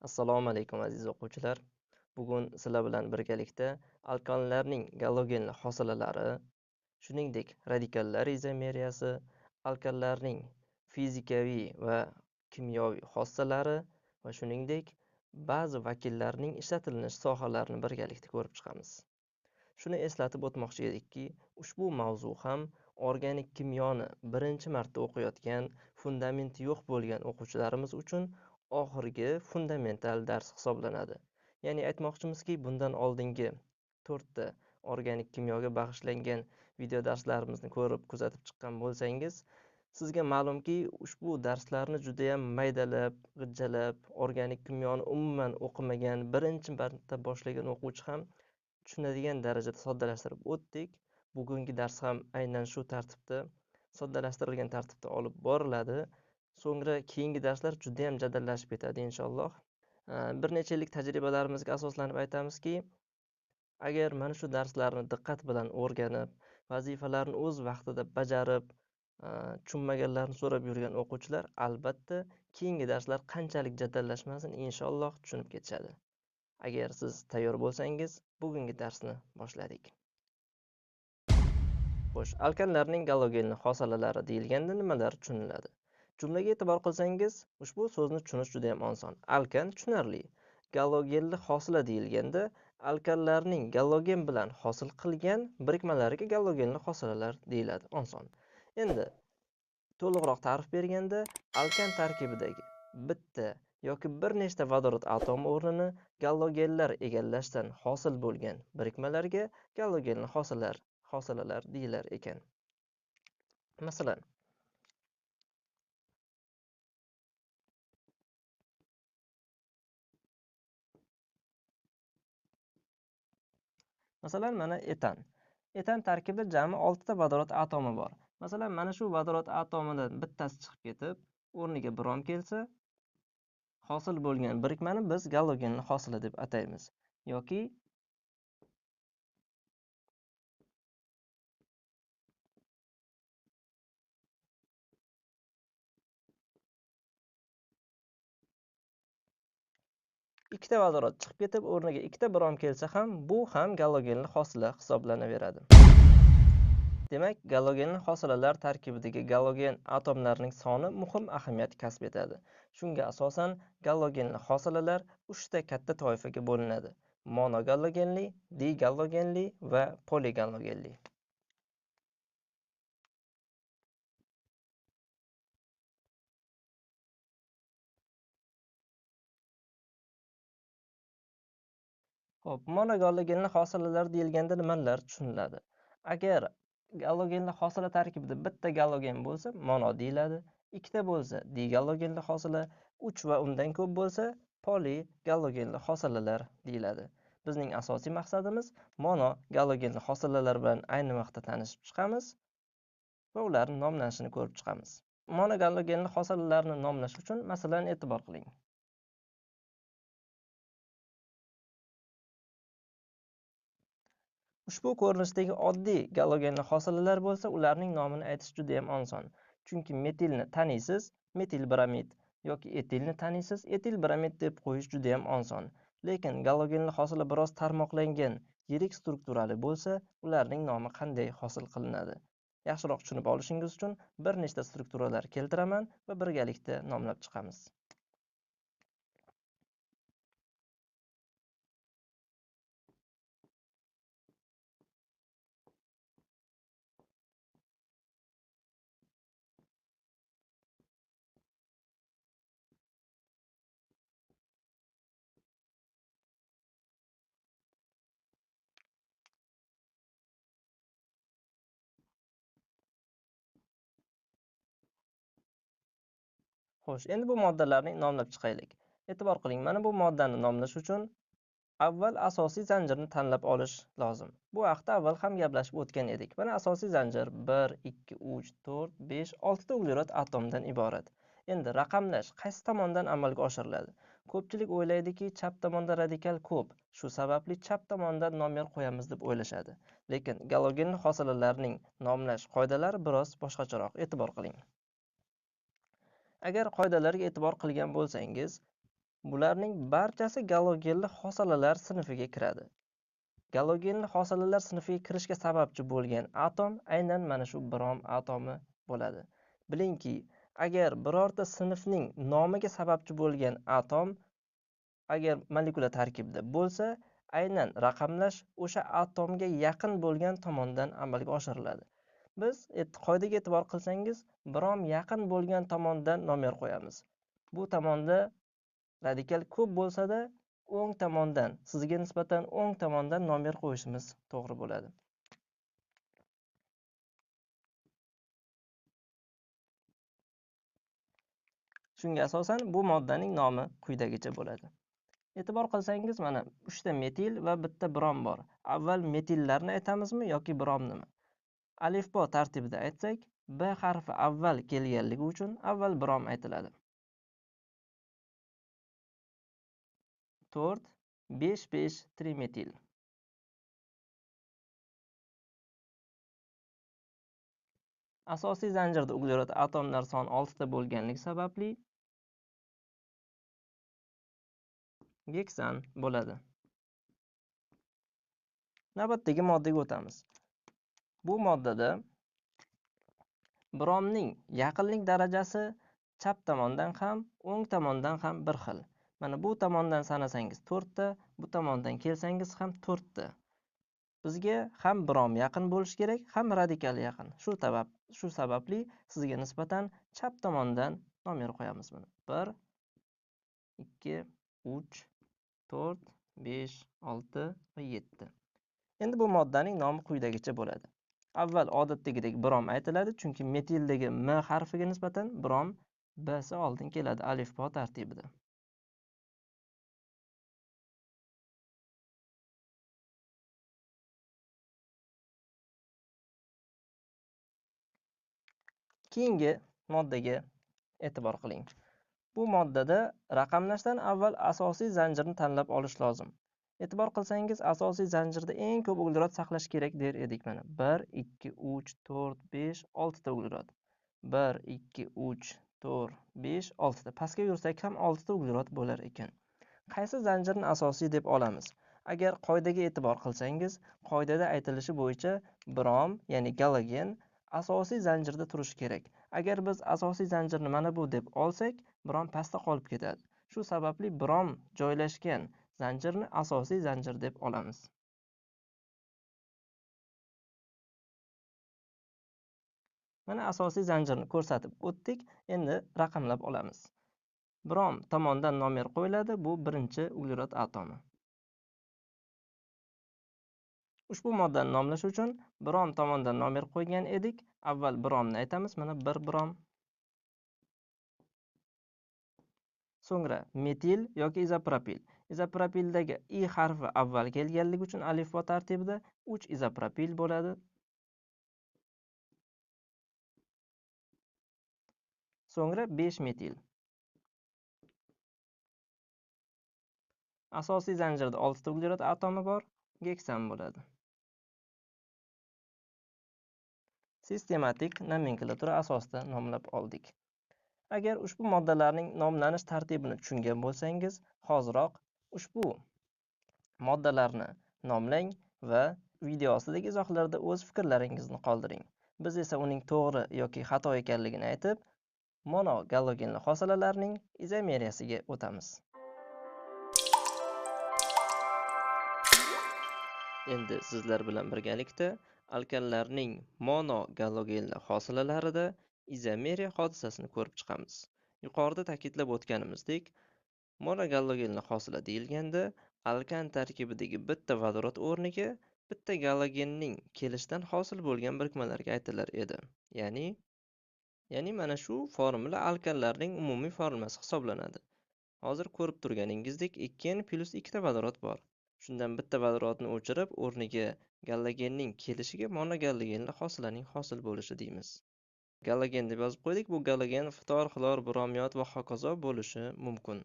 Assalomu alaykum aziz o'quvchilar. Bugun sizlar bilan birgalikda alkanlarning galogenli hosilalari, shuningdek radikallar izomeriyasi, alkanlarning fizikaviy va kimyoviy xossalari va shuningdek ba'zi vakillarining ishlatilinish sohalarini birgalikda ko'rib chiqamiz. Shuni eslatib o'tmoqchi edikki, ushbu mavzu ham organik kimyoni birinchi marta o'qiyotgan, fundamenti yo'q bo'lgan o'quvchilarimiz uchun oxirgi fundamental dars hisoblanadi. Ya'ni aytmoqchimizki, bundan oldingi 4 ta organik kimyoga bag'ishlangan video darslarimizni ko'rib kuzatib chiqqan bo'lsangiz, sizga ma'lumki, ushbu darslarni juda ham maydalab, g'ijjalab, organik kimyoni umuman o'qimagan, birinchi marta boshlagan o'quvchi ham tushunadigan darajada soddalashtirib o'tdik. Bugungi dars ham aynan shu tartibda, soddalashtirilgan tartibda olib boriladi. So'ngra keyingi darslar juda ham jadallashib ketadi inshaalloh. Bir necha yillik tajribalarimizga asoslanib aytamizki, agar mana shu darslarni diqqat bilan o'rganib, vazifalarni o'z vaqtida bajarib, tushunmaganlarni so'rab yurgan o'quvchilar albatta keyingi darslar qanchalik jadallashmasin inshaalloh tushunib ketishadi. Agar siz tayyor bo'lsangiz, bugungi darsni boshladik. Xo'sh, alkanlarning galogenli hosalalari deyilganda nimalar tushuniladi? Jumlaga e'tibor qilsangiz, ushbu so'zni tushunish juda ham oson. Alkan tushunarli. Galogenli hosila deyilganda, alkanlarning galogen bilan hosil qilgan birikmalariga galogenli hosilalar deyiladi. Oson. Endi to'liqroq ta'rif berganda, alkan tarkibidagi bitta yoki bir nechta vodorod atomi o'rnini galogenlar egallashdan hosil bo'lgan birikmalarga galogenli hosilalar deyilar ekan. Masalan, mana etan. Etan tarkibida jami 6 ta vodorod atomi bor. Masalan, mana shu vodorod atomidan bittasi chiqib ketib, o'rniga brom kelsa, hosil bo'lgan birikmani biz galogenli hosila deb ataymiz. Yoki ikkita vodorod chiqib ketib, o'rniga ikkita brom kelsa ham, bu ham galogenli hosila hisoblanaveradi. Demak, galogenli hosilalar tarkibidagi galogen atomlarining soni muhim ahamiyat kasb etadi. Shunga asosan galogenli hosilalar 3 ta katta toifaga bo'linadi: monogalogenli, digalogenli va poligalogenli. Xo'p, monogalogenli hosilalar deyilganda nimalar tushuniladi? Agar galogenli hosila tarkibida bitta galogen bo'lsa, mono deyiladi. Ikkita bo'lsa, digalogenli hosila, 3 va undan ko'p bo'lsa, poligalogenli hosilalar deyiladi. Bizning asosiy maqsadimiz monogalogenli hosilalar bilan ayni vaqtda tanishib chiqamiz va ularning nomlanishini ko'rib chiqamiz. Monogalogenli hosilalarni nomlash uchun masalan e'tibor qiling. Ushbu ko'rinishdagi oddiy galogenli hosilalar bo'lsa, ularning nomini aytish juda ham oson. Chunki metilni taniysiz, metil bramid, yoki etilni taniysiz, etil bramid deb qo'yish juda ham oson. Lekin galogenli hosila biroz tarmoqlangan, yirik strukturali bo'lsa, ularning nomi qanday hosil qilinadi? Yaxshiroq tushunib olishingiz uchun bir nechta strukturalar keltiraman va birgalikda nomlab chiqamiz. Xo'sh, endi bu moddalarni nomlab chiqaylik. E'tibor qiling, mana bu moddani nomlash uchun avval asosiy zanjirni tanlab olish lozim. Bu haqda avval ham gaplashib o'tgan edik. Mana asosiy zanjir 1, 2, 3, 4, 5, 6 ta uglerod atomdan iborat. Endi raqamlash qaysi tomondan amalga oshiriladi? Ko'pchilik o'ylaydiki, chap tomonda radikal ko'p. Shu sababli chap tomondan nomer qo'yamiz deb o'ylashadi. Lekin galogenli hosilalarning nomlash qoidalari biroz boshqacharoq. E'tibor qiling. Agar qoidalarga e'tibor qilgan bo'lsangiz, Bularning barchasi galogenli hosalalar sinfiga kiradi. Galogenli hosalalar sinfiga kirishga sababchi bo'lgan atom aynan mana shu brom atomi bo'ladi. Bilingki, agar birorta sinfning nomiga sababchi bo'lgan atom agar molekula tarkibida bo'lsa, aynan raqamlash o'sha atomga yaqin bo'lgan tomondan amalga oshiriladi. Biz qoidaga e'tibor qilsangiz, brom yaqin bo'lgan tomondan nomer qo'yamiz. Bu tomonda radikal ko'p bo'lsa-da, o'ng tomondan, sizga nisbatan o'ng tomondan nomer qo'yishimiz to'g'ri bo'ladi. Shunga asosan bu moddaning nomi quyidagicha bo'ladi. E'tibor qilsangiz, mana 3 ta metil va bitta brom bor. Avval metillarni aytamizmi yoki bromnimi? Alifbo tartibida aytsak, B harfi avval kelganligi uchun avval brom aytiladi. 4, 5, 5 trimetil. Asosiy zanjirda uglerod atomlar soni 6 ta bo'lganligi sababli geksan bo'ladi. Navbatdagi moddaga o'tamiz. Bu moddada bromning yaqinlik darajasi chap tomondan ham, o'ng tomondan ham bir xil. Mana bu tomondan sanasangiz 4 ta, bu tomondan kelsangiz ham 4 ta. Bizga ham brom yaqin bo'lish kerak, ham radikal yaqin. Shu sababli sizga nisbatan chap tomondan nomer qo'yamiz buni. 1, 2, 3, 4, 5, 6 va 7. Endi bu moddaning nomi quyidagicha bo'ladi. Avval odatdagidek brom aytiladi, chunki metildagi M harfiga nisbatan brom B'si oldin keladi alifbo tartibida. Keyingi moddaga e'tibor qiling. Bu moddada raqamlashdan avval asosiy zanjirni tanlab olish lozim. E'tibor qilsangiz, asosiy zanjirda eng ko'p uglerod saqlash kerak der edik mana. 1, 2, 3, 4, 5, 6 ta uglerod. 1, 2, 3, 4, 5, 6 ta. Pastga yursak ham 6 ta uglerod bo'lar ekan. Qaysi zanjirni asosiy deb olamiz? Agar qoidaga e'tibor qilsangiz, qoidada aytilishi bo'yicha brom, ya'ni galogen asosiy zanjirda turishi kerak. Agar biz asosiy zanjirni mana bu deb olsak, brom pastda qolib ketadi. Shu sababli brom joylashgan zanjirni asosiy zanjir deb olamiz. Mana asosiy zanjirni ko'rsatib o'tdik. Endi raqamlab olamiz. Brom tomondan nomer qo'yiladi. Bu birinchi uglerod atomi. Ushbu moddani nomlash uchun brom tomondan nomer qo'ygan edik. Avval bromni aytamiz. Mana 1 brom. So'ngra metil yoki izopropil. Izopropildagi I harfi avval kelganligi uchun alifbo tartibida 3 izopropil bo'ladi. So'ngra 5 metil. Asosiy zanjirda 6 ta uglerod atomi bor, geksan bo'ladi. Sistematik nomenklatura asosida nomlab oldik. Agar ushbu moddalarning nomlanish tartibini tushungan bo'lsangiz, hoziroq ushbu moddalarni nomlang va video ostidagi izohlarda o'z fikrlaringizni qoldiring. Biz esa uning to'g'ri yoki xato ekanligini aytib, monogalogenli hosalalarning izomeriyasiga o'tamiz. Endi sizlar bilan birgalikda alkanlarning monogalogenli hosalalarida izomeriya hodisasini ko'rib chiqamiz. Yuqorida ta'kidlab o'tganimizdek, monogalogenli hosila deyilganda alkan tarkibidagi bitta vodorod o'rniga bitta galogenning kelishidan hosil bo'lgan birikmalarga aytilar edi. Ya'ni mana shu formula alkanlarning umumiy formulasi hisoblanadi. Hozir ko'rib turganingizdek 2n plus 2 ta vodorod bor. Shundan bitta vodorodni o'chirib, o'rniga galogenning kelishiga monogalogenli hosilaning hosil bo'lishi deymiz. Galogen deb yozib qo'ydik. Bu galogen, ftor, xlor, bromiyod va hokazo bo'lishi mumkin.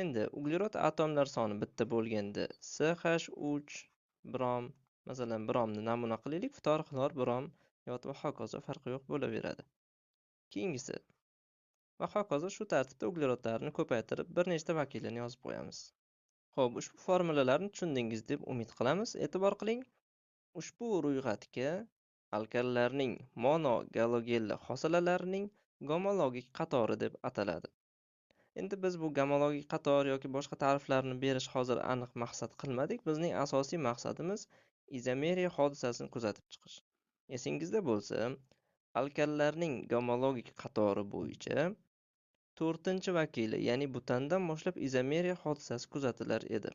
Endi uglerod atomlar soni bitta bo'lganda CH3 brom, masalan, bromni namuna qilaylik. Ftor, xlor, brom, yod va hokazo farqi yo'q bo'laveradi. Keyingisi va hokazo shu tartibda uglerodlarni ko'paytirib bir nechta vakilini yozib qo'yamiz. Xo'p, ushbu formulalarni tushundingiz deb umid qilamiz. E'tibor qiling, ushbu ro'yxatga alkallarning monogalogenli hosilalarining gomologik qatori deb ataladi. Endi biz bu gomologik qator yoki boshqa ta'riflarni berish hozir aniq maqsad qilmadik. Bizning asosiy maqsadimiz izomeriya hodisasini kuzatib chiqish. Esingizda bo'lsa, alkallarning gomologik qatori bo'yicha 4-vakili, ya'ni butandan boshlab izomeriya hodisasi kuzatilar edi.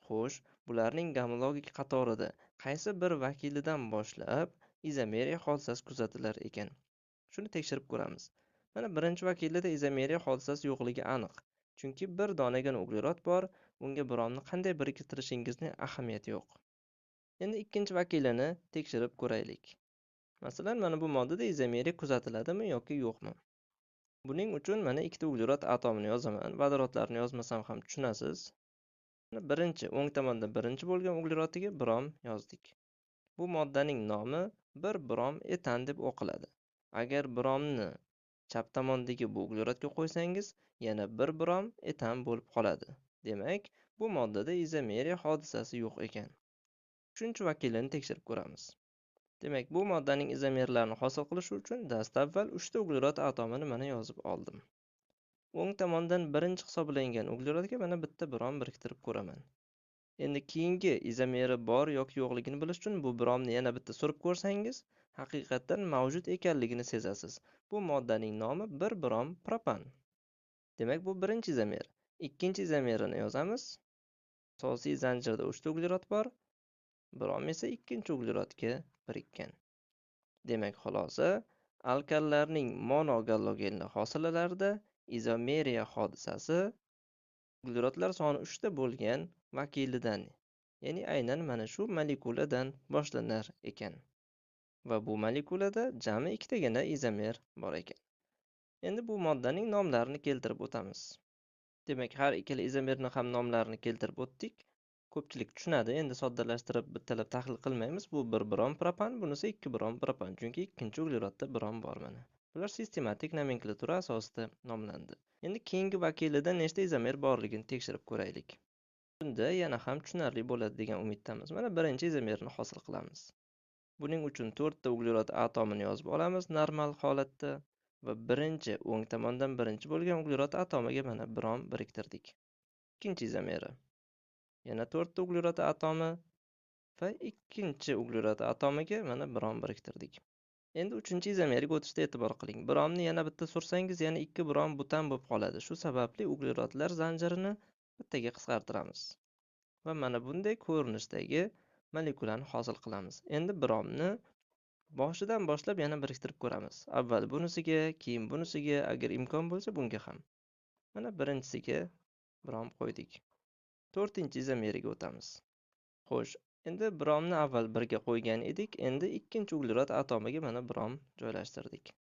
Xo'sh, bularning gomologik qatorida qaysi bir vakilidan boshlab izomeriya hodisasi kuzatilar ekan? Shuni tekshirib ko'ramiz. Mana birinchi vakilida izomeriya hodisasi yo'qligi aniq. Chunki bir donagina uglerod bor, unga bromni qanday biriktirishingizning ahamiyati yo'q. Endi ikkinchi vakilini tekshirib ko'raylik. Masalan, mana bu moddada izomeriya kuzatiladimi yoki yo'qmi? Buning uchun mana ikkita uglerod atomini yozaman. Vodorodlarni yozmasam ham tushunasiz. Birinchi, o'ng tomonda birinchi bo'lgan uglerodiga brom yozdik. Bu moddaning nomi 1 brom etan deb o'qiladi. Agar bromni chap tomondagi bu uglerodga qo'ysangiz, yana 1 brom etan bo'lib qoladi. Demak, bu moddada izomeriya hodisasi yo'q ekan. 3-vakilini tekshirib ko'ramiz. Demak, bu moddaning izomerlarini hosil qilish uchun dastavval 3 ta uglerod atomini mana yozib oldim. O'ng tomondan birinchi hisoblangan uglerodga mana bitta brom biriktirib ko'raman. Endi keyingi izomeri bor yoki yo'qligini bilish uchun bu bromni yana bitta surib ko'rsangiz, haqiqatdan mavjud ekanligini sezasiz. Bu moddaning nomi 1 brom propan. Demak, bu birinchi izomer. Ikkinchi izomerini yozamiz. Asosiy zanjirda 3 ta uglerod bor. Brom esa ikkinchi uglerodga birikkan. Demak, xulosa, alkallarning monogalogenli hosilalarida izomeriya hodisasi uglerodlar soni 3 ta bo'lgan vakilidan, ya'ni aynan mana shu molekuladan boshlanar ekan. Va bu molekulada jami ikkitagina izomer bor ekan. Endi bu moddaning nomlarini keltirib o'tamiz. Demak, har ikkala izomerni ham nomlarini keltirib o'tdik. Ko'pchilik tushunadi. Endi soddalashtirib bittalab tahlil qilmaymiz. Bu 1 brom propan, bunisi 2 brom propan, chunki ikkinchi uglerodda brom bor mana. Bular sistematik nomenklatura asosida nomlandi. Endi keyingi vakilida nechta izomer borligini tekshirib ko'raylik. Bunda yana ham tushunarli bo'ladi degan umiddamiz. Mana birinchi izomerni hosil qilamiz. Buning uchun 4 ta uglerod atomini yozib olamiz normal holatda va birinchi o'ng tomondan birinchi bo'lgan uglerod atomiga mana brom biriktirdik. Ikkinchi izomeri. Yana 4 ta uglerod atomi va ikkinchi uglerod atomiga mana brom biriktirdik. Endi 3-izomeriga o'tishda e'tibor qiling. Bromni yana bitta sursangiz, yana 2 brom butan bo'lib qoladi. Shu sababli uglerodlar zanjirini bittaga qisqartiramiz. Va mana bunday ko'rinishdagi molekulani hosil qilamiz. Endi bromni boshidan boshlab yana biriktirib ko'ramiz. Avval bunisiga, keyin bunisiga, agar imkon bo'lsa bunga ham. Mana birinchisiga brom qo'ydik. 4-izomeriga o'tamiz. Xo'sh, endi bromni avval birga qo'ygan edik, endi ikkinchi uglerod atomiga mana brom joylashtirdik.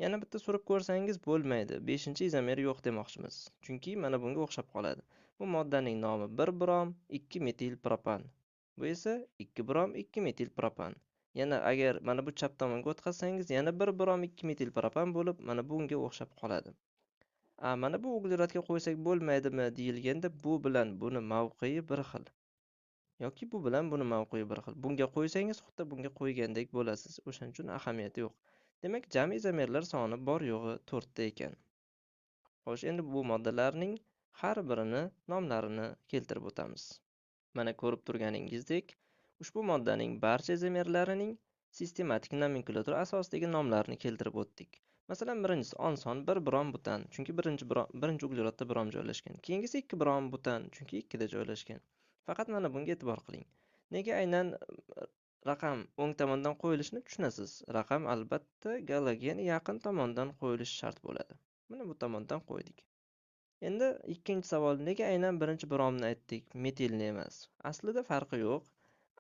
Yana bitta surib ko'rsangiz bo'lmaydi. 5-izomeri yo'q demoqchimiz. Chunki mana bunga o'xshab qoladi. Bu moddaning nomi 1 brom 2 metil propan. Bu esa 2 brom 2 metil propan. Yana agar mana bu chap tomonga o'tkazsangiz, yana 1 brom 2 metil propan bo'lib, mana bunga o'xshab qoladi. Mana bu uglerodga qo'ysak bo'lmaydimi deyilganda, bu bilan buni mavqei bir xil. Yoki bu bilan buni mavqei bir xil. Bunga qo'ysangiz, xuddi bunga qo'ygandek bo'lasiz. O'shaning uchun ahamiyati yo'q. Demak, jami izomerlar soni bor yo'g'i 4 ta ekan. Xo'sh, endi bu moddalarning har birini nomlarini keltirib o'tamiz. Mana ko'rib turganingizdek, ushbu moddaning barcha izomerlarining sistematik nomenklatura asosidagi nomlarini keltirib o'tdik. Masalan, birinchisi on-son 1 brom butan, chunki birinchi uglerodda brom joylashgan. Keyingisi 2 brom butan, chunki 2 da joylashgan. Faqat mana bunga e'tibor qiling. Nega aynan raqam o'ng tomondan qo'yilishini tushunasiz. Raqam albatta galogen yaqin tomondan qo'yilishi shart bo'ladi. Mana bu tomondan qo'ydik. Endi ikkinchi savol, nega aynan birinchi bromni aytdik, metilni emas? Aslida farqi yo'q.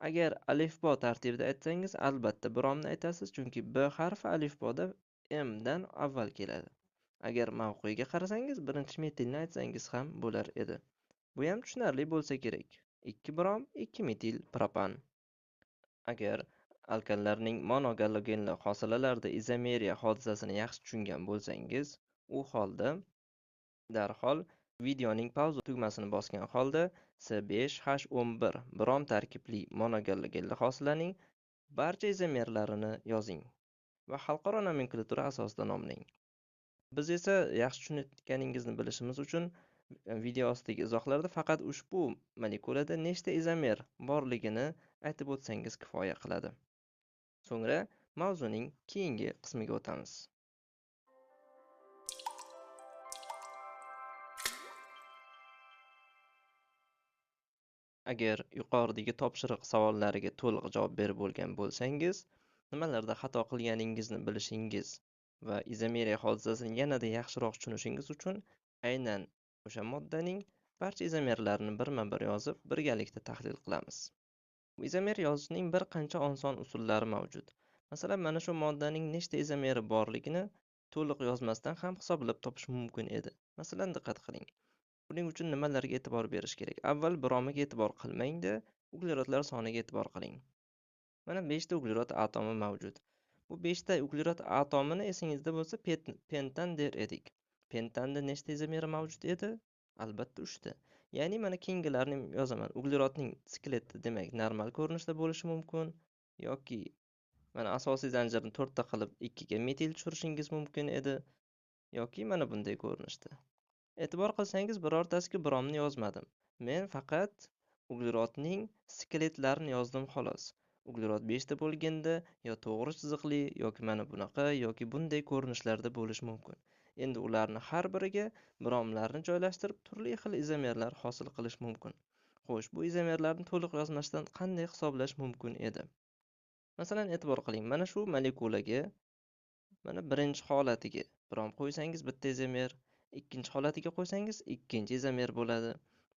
Agar alifbo tartibida aytsangiz, albatta bromni aytasiz, chunki B harfi alifboda M dan avval keladi. Agar mavqeiga qarasangiz, birinchi metilni aytsangiz ham bo'lar edi. Bu ham tushunarli bo'lsa kerak. 2 brom 2 metil propan. Agar alkanlarning monogalogenli hosilalarida izomeriya hodisasini yaxshi tushungan bo'lsangiz, U holda darhol videoning pauza tugmasini bosgan holda C5H11 brom tarkibli monogallogenli hosilaning barcha izomerlarini yozing va xalqaro nomenklatura asosida nomlang. Biz esa yaxshi tushunayotganingizni bilishimiz uchun video ostidagi izohlarda faqat ushbu molekulada nechta izomer borligini aytib o'tsangiz kifoya qiladi. So'ngra mavzuning keyingi qismiga o'tamiz. Agar yuqoridagi topshiriq savollariga to'liq javob berib bo'lgan bo'lsangiz, nimalarda xato qilganingizni bilishingiz va izomeriya hodisasini yanada yaxshiroq tushunishingiz uchun aynan o'sha moddaning barcha izomerlarini birma-bir yozib, birgalikda tahlil qilamiz. Izomer yozishning bir qancha oson usullari mavjud. Masalan, mana shu moddaning nechta izomeri borligini to'liq yozmasdan ham hisoblab topish mumkin edi. Masalan, diqqat qiling. Buning uchun nimalarga e'tibor berish kerak? Avval bromiga e'tibor qilmang-da, uglerodlar soniga e'tibor qiling. Mana 5 ta uglerod atomi mavjud. Bu 5 ta uglerod atomini esingizda bo'lsa pentan der edik. Pentanda nechta izomeri mavjud edi? Albatta 3 ta. Ya'ni mana keyingilarni yozaman. Uglerodning skeleti demak normal ko'rinishda bo'lishi mumkin yoki mana asosiy zanjirni 4 ta qilib 2 ga metil tushirishingiz mumkin edi yoki mana bunday ko'rinishda. E'tibor qilsangiz birortasiga bromni yozmadim. Men faqat uglerodning skeletlarini yozdim xolos. Uglerod 5 ta bo'lganda yo to'g'ri chiziqli yoki mana bunaqa yoki bunday ko'rinishlarda bo'lishi mumkin. Endi ularni har biriga bromlarni joylashtirib turli xil izomerlar hosil qilish mumkin. Xo'sh, bu izomerlarni to'liq yozmasdan qanday hisoblash mumkin edi? Masalan, e'tibor qiling, mana shu molekulaga mana birinchi holatiga brom qo'ysangiz bitta izomer, ikkinchi holatiga qo'ysangiz ikkinchi izomer bo'ladi.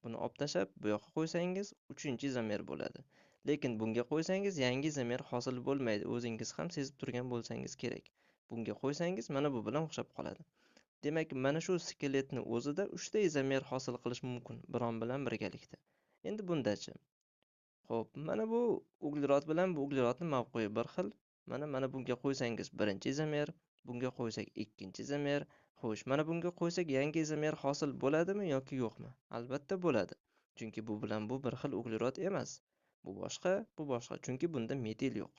Buni olib tashlab bu yoqqa qo'ysangiz uchinchi izomer bo'ladi. Lekin bunga qo'ysangiz yangi izomer hosil bo'lmaydi. O'zingiz ham sezib turgan bo'lsangiz kerak. Bunga qo'ysangiz mana bu bilan o'xshab qoladi. Demak, mana shu skeletni o'zida 3 ta izomer hosil qilish mumkin brom bilan birgalikda. Endi bundachi. Xo'p, mana bu uglerod bilan bu uglerodning mavqei bir xil. Mana bunga qo'ysangiz birinchi izomer, bunga qo'ysak ikkinchi izomer. Xo'sh, mana bunga qo'ysak yangi izomer hosil bo'ladimi yoki yo'qmi? Albatta bo'ladi. Chunki bu bilan bu bir xil uglerod emas. Bu boshqa, bu boshqa. Chunki bunda metil yo'q.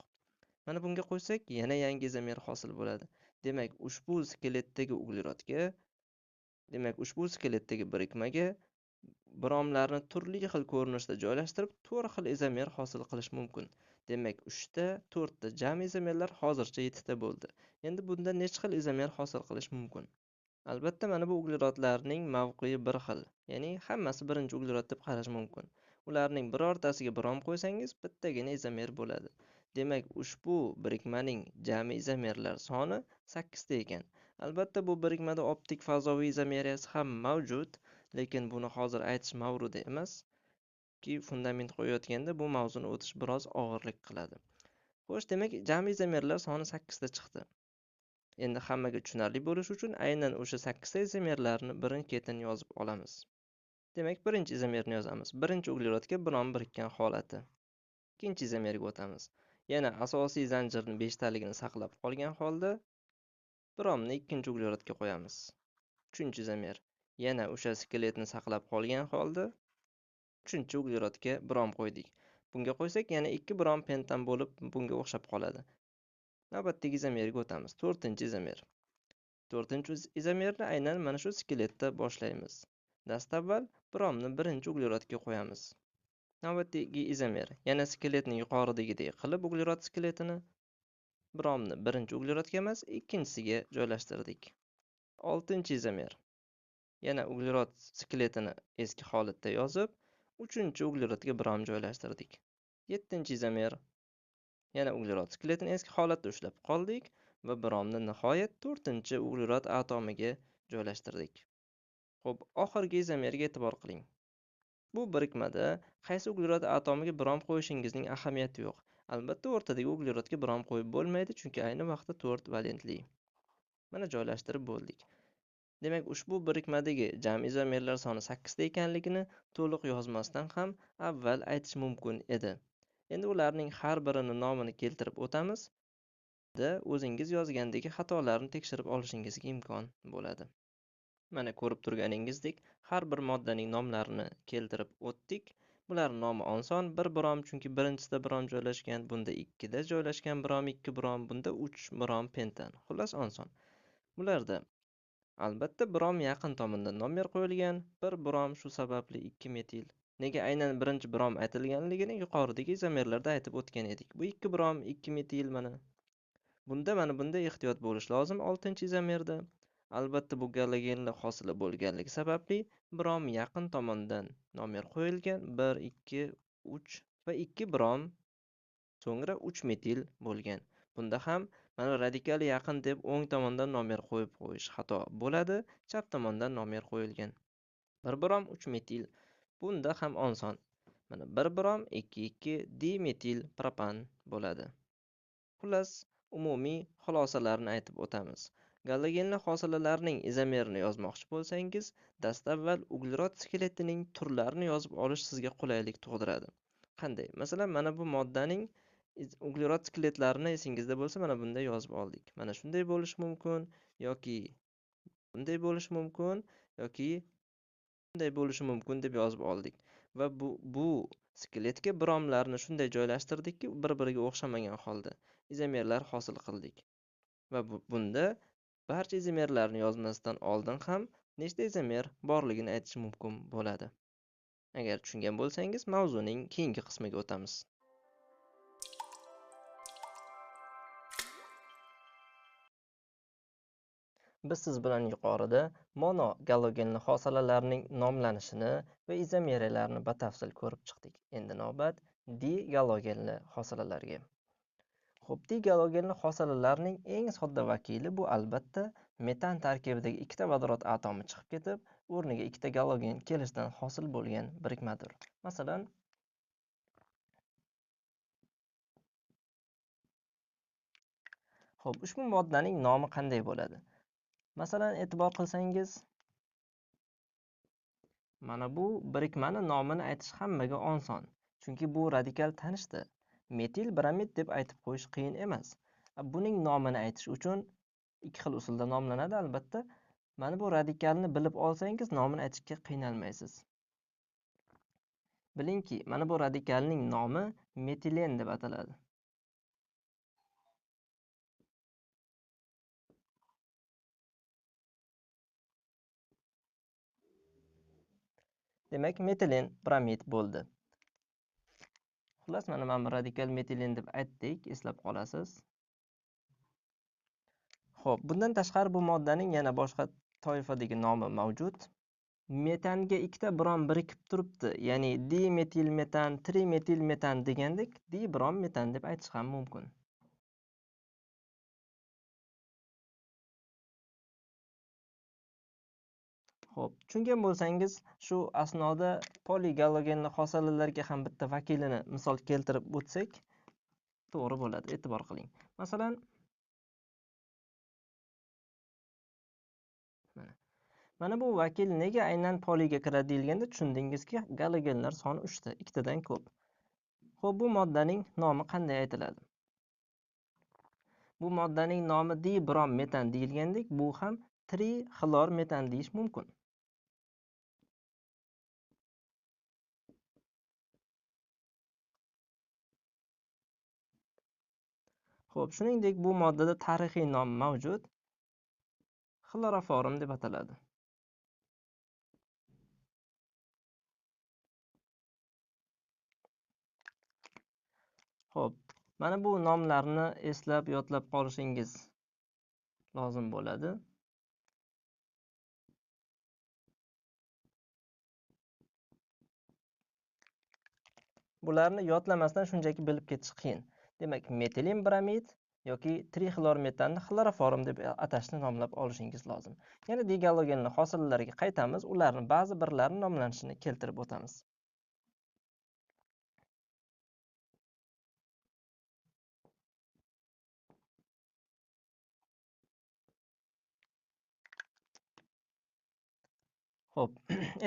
Mana bunga qo'ysak yana yangi izomer hosil bo'ladi. Demak, ushbu skeletdagi birikmaga bromlarni turli xil ko'rinishda joylashtirib 4 xil izomer hosil qilish mumkin. Demak, 3 ta, 4 ta jami izomerlar hozircha 7 ta bo'ldi. Endi bunda necha xil izomer hosil qilish mumkin? Albatta, mana bu uglerodlarning mavqei bir xil. Ya'ni hammasi birinchi uglerod deb qarash mumkin. Ularning birortasiga brom qo'ysangiz bittagina izomer bo'ladi. Demak, ushbu birikmaning jami izomerlar soni 8 ta ekan. Albatta, bu birikmada optik fazoviy izomeriyasi ham mavjud, lekin buni hozir aytish mavrudi emas. Ki fundament qo'yayotganda bu mavzuni o'tish biroz og'irlik qiladi. Xo'sh, demak, jami izomerlar soni 8 ta chiqdi. Endi hammaga tushunarli bo'lishi uchun aynan o'sha 8 ta izomerlarni birin-ketin yozib olamiz. Demak, birinchi izomerni yozamiz. Birinchi uglerodga brom birikkan holati. Ikkinchi izomerga o'tamiz. Yana asosiy zanjirning 5 taligini saqlab qolgan holda bromni ikkinchi uglerodga qo'yamiz. Uchinchi izomer. Yana o'sha skeletni saqlab qolgan holda uchinchi uglerodga brom qo'ydik. Bunga qo'ysak yana 2 brom pentan bo'lib bunga o'xshab qoladi. Navbatdagi izomerga o'tamiz. 4-izomer. 4-izomerni aynan mana shu skeletda boshlaymiz. Dastavval bromni birinchi uglerodga qo'yamiz. Navbatdagi izomer. Yana skeletning yuqoridagidek qilib uglerod skeletini bromni birinchi uglerodga emas, ikkinchisiga joylashtirdik. 6-izomer. Yana uglerod skeletini eski holatda yozib, 3-uglerodga brom joylashtirdik. 7-izomer. Yana uglerod skeletini eski holatda ushlab qoldik va bromni nihoyat 4-uglerod atomiga joylashtirdik. Xo'p, oxirgi izomerga e'tibor qiling. Bu birikmada qaysi uglerod atomiga brom qo'yishingizning ahamiyati yo'q. Albatta, o'rtadagi uglerodga brom qo'yib bo'lmaydi, chunki ayni vaqtda 4 valentli. Mana joylashtirib bo'ldik. Demak, ushbu birikmadagi jami izomerlar soni 8 ta ekanligini to'liq yozmasdan ham avval aytish mumkin edi. Endi ularning har birini nomini keltirib o'tamiz. O'zingiz yozgandagi xatolarni tekshirib olishingizga imkon bo'ladi. Mana ko'rib turganingizdek, har bir moddaning nomlarini keltirib o'tdik. Bularning nomi oson, bir brom, chunki birinchisida brom joylashgan, bunda ikkida joylashgan brom 2 brom, bunda 3 brom pentan. Xullas oson. Bularda albatta brom yaqin tomondan nomer qo'yilgan, bir brom shu sababli 2 metil. Nega aynan birinchi brom aytilganligini yuqoridagi izomerlarda aytib o'tgan edik. Bu 2 brom 2 metil mana. Bunda ehtiyot bo'lish lozim 6-izomerda. Albatta bu galogenli hosila bo'lganligi sababli brom yaqin tomondan nomer qo'yilgan 1, 2, 3 va 2 brom, so'ngra 3 metil bo'lgan. Bunda ham mana radikali yaqin deb o'ng tomondan nomer qo'yib qo'yish xato bo'ladi, chap tomondan nomer qo'yilgan. 1 brom 3 metil. Bunda ham oson. Mana 1 brom 2 dimetil propan bo'ladi. Xullas, umumiy xulosalarni aytib o'tamiz. Galogenli hosilalarning izomerini yozmoqchi bo'lsangiz, dastavval uglerod skeletining turlarini yozib olish sizga qulaylik tug'diradi. Qanday? Masalan, mana bu moddaning uglerod skeletlarini esingizda bo'lsa, mana bunday yozib oldik. Mana shunday bo'lishi mumkin yoki bunday bo'lishi mumkin yoki bunday bo'lishi mumkin deb yozib oldik. Va bu skeletga bromlarni shunday joylashtirdikki, bir-biriga o'xshamagan holda izomerlar hosil qildik. Va bunda barcha izomerlarni yozmasdan oldin ham nechta izomer borligini aytish mumkin bo'ladi. Agar tushungan bo'lsangiz, mavzuning keyingi qismiga o'tamiz. Biz siz bilan yuqorida mono galogenli hosilalarning nomlanishini va izomeriyalarni batafsil ko'rib chiqdik. Endi navbat digalogenli hosilalarga. Xo'p, digalogenli hosilalarning eng sodda vakili bu albatta metan tarkibidagi ikkita vodorod atomi chiqib ketib, o'rniga ikkita galogen kelishidan hosil bo'lgan birikmadir. Masalan, xo'p, ushbu moddaning nomi qanday bo'ladi? Masalan, e'tibor qilsangiz, mana bu birikmani nomini aytish hammaga oson, chunki bu radikal tanishdi. Metil bromid deb aytib qo'yish qiyin emas. Buning nomini aytish uchun ikki xil usulda nomlanadi albatta. Mana bu radikalni bilib olsangiz, nomini aytishga qiynalmaysiz. Bilingki, mana bu radikalning nomi metilen deb ataladi. Demak, metilen bromid bo'ldi. Xullas, mana bu radikal metilen deb aytdik, eslab qolasiz. Xo'p, bundan tashqari bu moddaning yana boshqa toifadagi nomi mavjud. Metanga ikkita brom birikib turibdi, ya'ni dimetil metan, trimetil metan degandek, dibrom metan deb aytish ham mumkin. Xo'p, tushungan bo'lsangiz, shu asnoda poligalogenli hosilalarga ham bitta vakilini misol keltirib o'tsak, to'g'ri bo'ladi, e'tibor qiling. Masalan, mana bu vakil nega aynan poliga kiradi deyilganda tushundingizki, galogenlar soni 3 ta, ikkitadan ko'p. Xo'p, bu moddaning nomi qanday aytiladi? Bu moddaning nomi dibrom metan deyilgandek, bu ham trixlor metan deyish mumkin. Xo'p, shuningdek bu moddada tarixiy nom mavjud. Xloroform deb ataladi. Xo'p, mana bu nomlarni eslab, yodlab qolishingiz lozim bo'ladi. Bularni yodlamasdan shunchaki bilib ketish qiyin. Demak, metilen bromid yoki trixlor metanni xloroform deb atashni nomlab olishingiz lozim. Yana digalogenli hosilalarga qaytamiz, ularni ba'zi birlarini nomlanishini keltirib o'tamiz. Xo'p,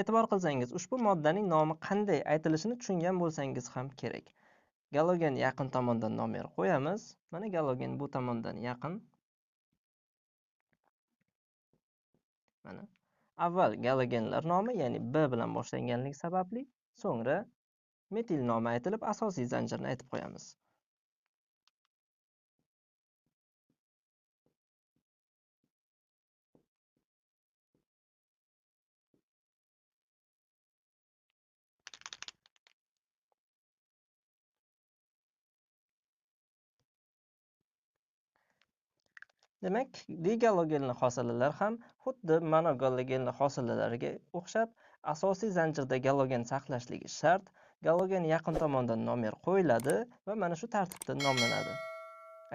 e'tibor qilsangiz, ushbu moddaning nomi qanday aytilishini tushungan bo'lsangiz ham kerak. Galogen yaqin tomondan nomer qo'yamiz. Mana galogen bu tomondan yaqin. Mana. Avval galogenlar nomi, ya'ni B bilan boshlanganligi sababli, so'ngra metil nomi aytilib, asosiy zanjirni aytib qo'yamiz. Demak, digalogenli hosilalar ham xuddi monogalogenli hosilalarga o'xshab, asosiy zanjirda galogen saqlashligi shart, galogen yaqin tomondan nomer qo'yiladi va mana shu tartibda nomlanadi.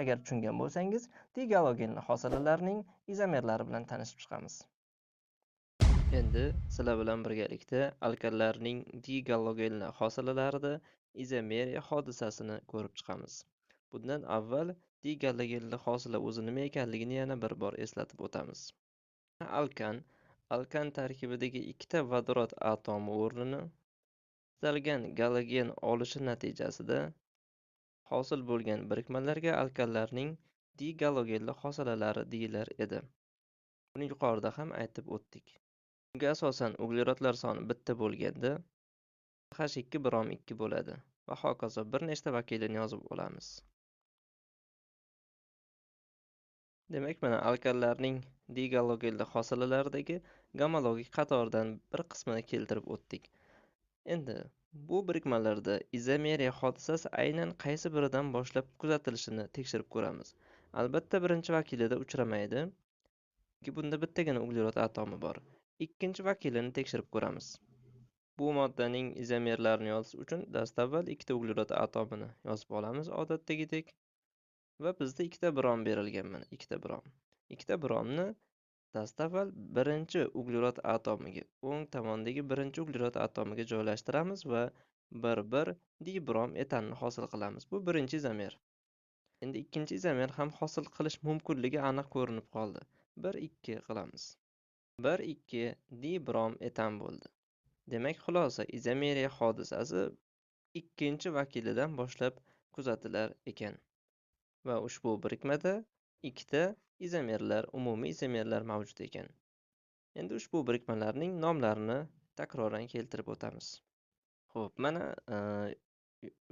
Agar tushungan bo'lsangiz, digalogenli hosilalarning izomerlari bilan tanishib chiqamiz. Endi sizlar bilan birgalikda alkallarning digalogenli hosilalarida izomeriya hodisasini ko'rib chiqamiz. Bundan avval digalogenli hosila o'zi nima ekanligini yana bir bor eslatib o'tamiz. Alkan tarkibidagi ikkita vodorod atomi o'rnini istalgan galogen olishi natijasida hosil bo'lgan birikmalarga alkallarning digalogenli hosilalari deyilar edi. Buni yuqorida ham aytib o'tdik. Bunga asosan uglerodlar soni bitta bo'lganda H2 brom 2 bo'ladi va hokazo bir nechta vakilini yozib olamiz. Demak, mana alkallarning digalogenli hosilalaridagi gomologik qatoridan bir qismini keltirib o'tdik. Endi bu birikmalarda izomeriya hodisasi aynan qaysi biridan boshlab kuzatilishini tekshirib ko'ramiz. Albatta, birinchi vakilida uchramaydi, chunki bunda bittagina uglerod atomi bor. Ikkinchi vakilini tekshirib ko'ramiz. Bu moddaning izomerlarini yozish uchun dastavval ikkita uglerod atomini yozib olamiz odatdagidek. Va bizda ikkita brom berilgan, mana ikkita brom. Ikkita bromni dastavval birinchi uglerod atomiga, o'ng tomondagi birinchi uglerod atomiga joylashtiramiz va 1,1 dibrom etanni hosil qilamiz. Bu birinchi izomer. Endi ikkinchi izomer ham hosil qilish mumkinligi aniq ko'rinib qoldi. 1,2 qilamiz. 1,2 dibrom etan bo'ldi. Demak, xulosa, izomeriya hodisasi ikkinchi vakilidan boshlab kuzatilar ekan. Va ushbu birikmada ikkita umumiy izomerlar mavjud ekan. Endi ushbu birikmalarning nomlarini takroran keltirib o'tamiz. Xo'p, mana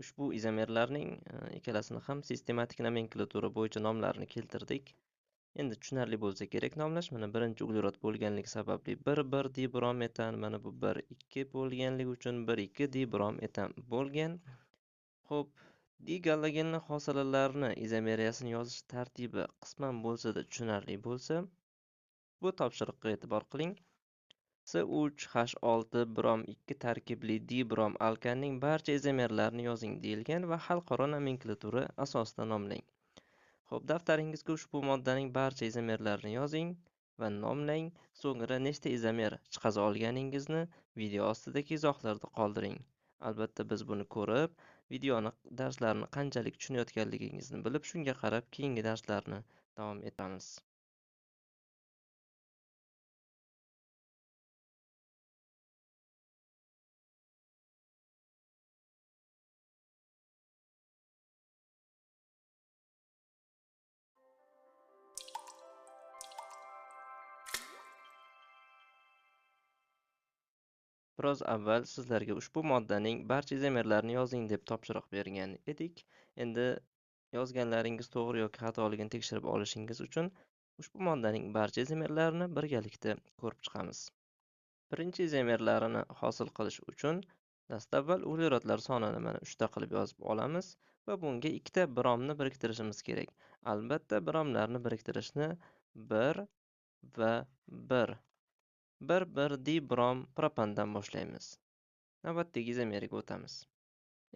ushbu izomerlarning ikkalasini ham sistematik nomenklatura bo'yicha nomlarini keltirdik. Endi tushunarli bo'lsa kerak nomlash. Mana birinchi uglerod bo'lganligi sababli 1,1 dibrom etan, mana bu 1,2 bo'lganligi uchun 1,2 dibrom etan bo'lgan. Xo'p, digalogenli hosilalarni izomeriyasini yozish tartibi qisman bo'lsa-da tushunarli bo'lsa, bu topshiriqqa e'tibor qiling. C3H6 brom 2 tarkibli dibrom alkanning barcha izomerlarini yozing deyilgan va xalqaro nomenklatura asosida nomlang. Xo'p, daftaringizga ushbu moddaning barcha izomerlarini yozing va nomlang. So'ngra nechta izomer chiqaza olganingizni video ostidagi izohlarda qoldiring. Albatta, biz buni ko'rib, darslarni qanchalik tushunayotganligingizni bilib, shunga qarab keyingi darslarni davom etamiz. Biroz avval sizlarga ushbu moddaning barcha izomerlarini yozing deb topshiriq bergan edik. Endi yozganlaringiz to'g'ri yoki xatoligini tekshirib olishingiz uchun ushbu moddaning barcha izomerlarini birgalikda ko'rib chiqamiz. Birinchi izomerlarini hosil qilish uchun dastavval uglerodlar sonini mana 3 ta qilib yozib olamiz va bunga ikkita bromni biriktirishimiz kerak. Albatta, bromlarni biriktirishni 1 va 1 1,1 dibrom propandan boshlaymiz. Navbatdagi izomeriga o'tamiz.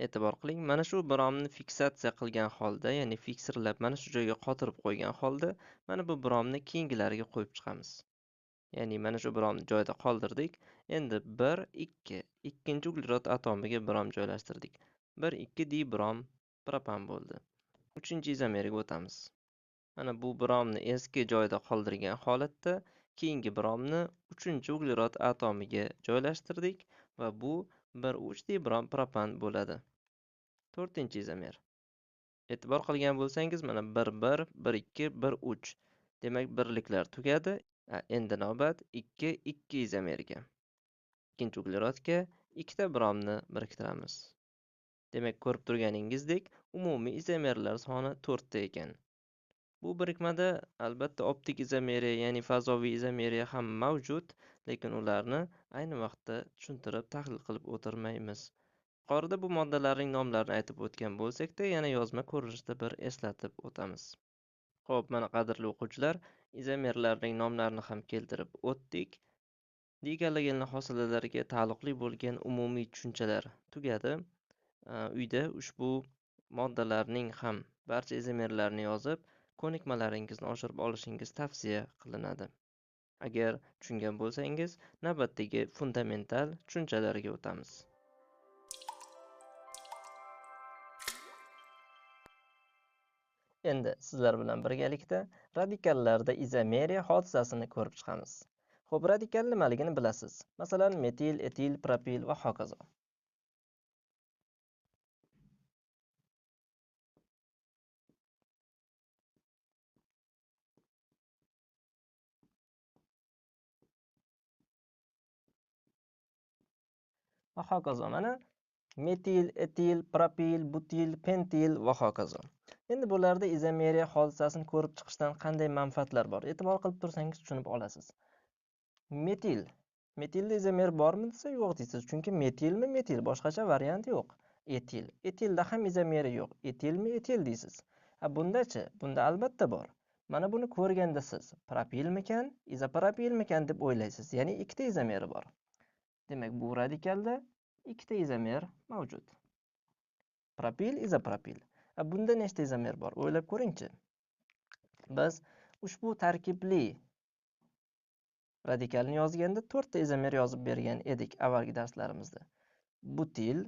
E'tibor qiling, mana shu bromni fiksatsiya qilgan holda, ya'ni fiksirlab mana shu joyga qotirib qo'ygan holda, mana bu bromni keyingilariga qo'yib chiqamiz. Ya'ni mana shu bromni joyida qoldirdik. Endi 1,2 ikkinchi uglerod atomiga brom joylashtirdik. 1,2 dibrom propan bo'ldi. Uchinchi izomeriga o'tamiz. Mana bu bromni eski joyida qoldirgan holatda keyingi bromni 3-uglerod atomiga joylashtirdik va bu 1,3 dibrom propan bo'ladi. 4-chi izomer. E'tibor qilgan bo'lsangiz, mana 1,1, 1,2, 1,3. Demak, birliklar tugadi. Endi navbat 2 izomerga. Ikkinchi uglerodga ikkita bromni biriktiramiz. Demak, ko'rib turganingizdek, umumiy izomerlar soni 4 ta ekan. Bu birikmada albatta optik izomeriya, ya'ni fazoviy izomeriya ham mavjud, lekin ularni ayni vaqtda tushuntirib, tahlil qilib o'tirmaymiz. Yuqorida bu moddalarning nomlarini aytib o'tgan bo'lsak-da, yana yozma ko'rinishda bir eslatib o'tamiz. Xo'p, mana qadrli o'quvchilar, izomerlarning nomlarini ham keltirib o'tdik. Digalogenli hosilalarga taalluqli bo'lgan umumiy tushunchalar tugadi. Uyda ushbu moddalarning ham barcha izomerlarini yozib, ko'nikmalaringizni oshirib olishingiz tavsiya qilinadi. Agar tushungan bo'lsangiz, navbatdagi fundamental tushunchalarga o'tamiz. Endi sizlar bilan birgalikda radikallarda izomeriya hodisasini ko'rib chiqamiz. Xo'p, radikal nimaligini bilasiz. Masalan, metil, etil, propil va hokazo. Va hokazo. Mana metil, etil, propil, butil, pentil va hokazo. Endi bularda izomeriya hodisasini ko'rib chiqishdan qanday manfaatlar bor? E'tibor qilib tursangiz tushunib olasiz. Metilda izomer bormi desa, yo'q deysiz. Chunki metilmi metil, boshqacha variant yo'q. Etilda ham izomeri yo'q. Etilmi etil deysiz. Bundachi? Bunda albatta bor. Mana buni ko'rganda siz propilmikan, izopropilmikan deb o'ylaysiz. Ya'ni ikkita izomeri bor. Demak, bu radikalda ikkita izomer mavjud. Propil, izopropil. Bunda nechta izomer bor? O'ylab ko'ringchi. Biz ushbu tarkibli radikalni yozganda 4 ta izomer yozib bergan edik avvalgi darslarimizda. Butil,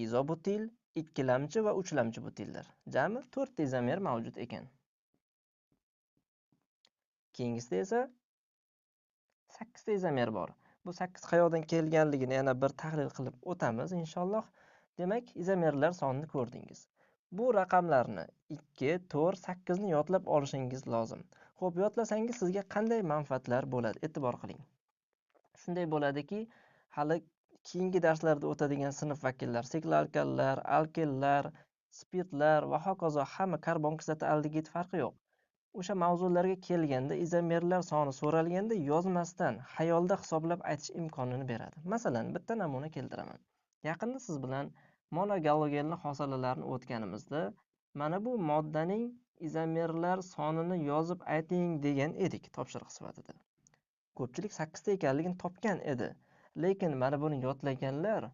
izobutil, ikkilamchi va uchlamchi butillar. Jami 4 ta izomer mavjud ekan. Keyingisida esa 8 ta izomer bor. Bu 8 qayoqdan kelganligini yana bir tahlil qilib o'tamiz inshaalloh. Demak, izomerlar sonini ko'rdingiz. Bu raqamlarni 2, 4, 8 ni yodlab olishingiz lozim. Xo'p, yodlasangiz sizga qanday manfaatlar bo'ladi? E'tibor qiling. Shunday bo'ladiki, hali keyingi darslarda o'tadigan sinf vakillari, siklalkallar, alkillar, spirtlar va hokazo hamma karbon kislota aldegid farqi yo'q. O'sha mavzularga kelganda izomerlar soni so'ralganda yozmasdan xayolda hisoblab aytish imkonini beradi. Masalan, bitta namuna keltiraman. Yaqinda siz bilan monogalogenli hosilalarni o'tganimizda mana bu moddaning izomerlar sonini yozib ayting degan edik topshiriq sifatida. Ko'pchilik 8 ta ekanligini topgan edi. Lekin mana buni yodlaganlar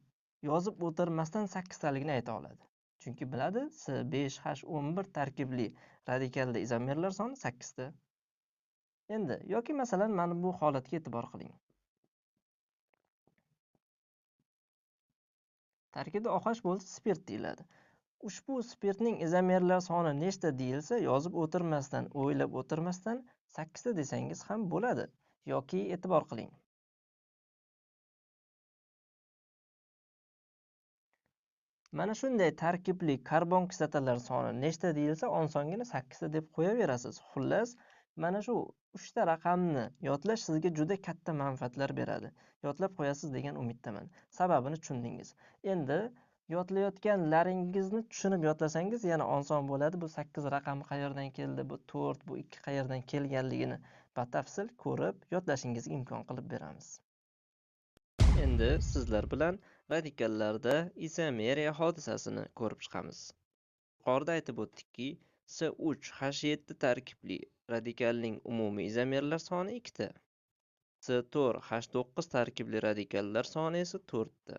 yozib o'tirmasdan 8 taligini ayta oladi. Chunki biladi, C5H11 tarkibli radikalda izomerlar soni 8 ta. Endi yoki masalan mana bu holatga e'tibor qiling. Tarkibda OH bo'lsa spirt deyiladi. Ushbu spirtning izomerlar soni nechta deyilsa, yozib o'tirmasdan, o'ylab o'tirmasdan 8 ta desangiz ham bo'ladi. Yoki e'tibor qiling. Mana shunday tarkibli karbon kislotalar soni nechta deyilsa, osongina 8 ta deb qo'yaverasiz. Xullas, mana shu 3 ta raqamni yodlash sizga juda katta manfaatlar beradi. Yodlab qo'yasiz degan umiddaman. Sababini tushundingiz. Endi yodlayotganlaringizni tushunib yodlasangiz yana oson bo'ladi. Bu 8 raqami qayerdan keldi, bu 4, bu 2 qayerdan kelganligini batafsil ko'rib yodlashingizga imkon qilib beramiz. Endi sizlar bilan radikallarda izomeriya hodisasini ko'rib chiqamiz. Yuqorida aytib o'tdikki, C3H7 tarkibli radikalning umumiy izomerlar soni 2 ta. C4H9 tarkibli radikallar soni esa 4 ta.